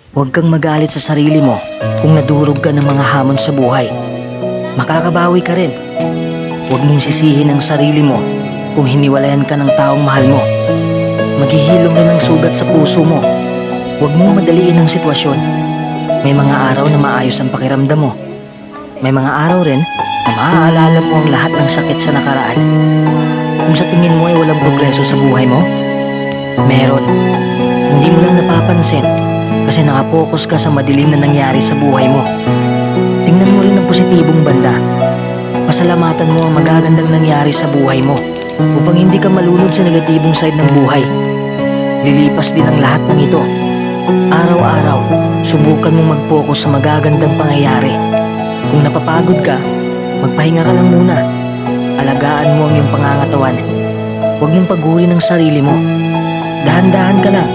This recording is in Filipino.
Huwag kang magalit sa sarili mo kung nadurog ka ng mga hamon sa buhay. Makakabawi ka rin. Huwag mong sisihin ang sarili mo kung hiniwalayan ka ng taong mahal mo. Maghihilom rin ang sugat sa puso mo. Huwag mong madaliin ang sitwasyon. May mga araw na maayos ang pakiramdam mo. May mga araw rin na maaalala mo ang lahat ng sakit sa nakaraan. Kung sa tingin mo ay walang progreso sa buhay mo, meron. Hindi mo lang napapansin kasi nakapokus ka sa madilim na nangyari sa buhay mo. Tingnan mo rin ang positibong banda. Pasalamatan mo ang magagandang nangyari sa buhay mo upang hindi ka malulod sa negatibong side ng buhay. Lilipas din ang lahat ng ito. Araw-araw, subukan mong mag-focus sa magagandang pangyayari. Kung napapagod ka, magpahinga ka lang muna. Alagaan mo ang iyong pangangatawan. Huwag mong pagurin ang sarili mo. Dahan-dahan ka lang.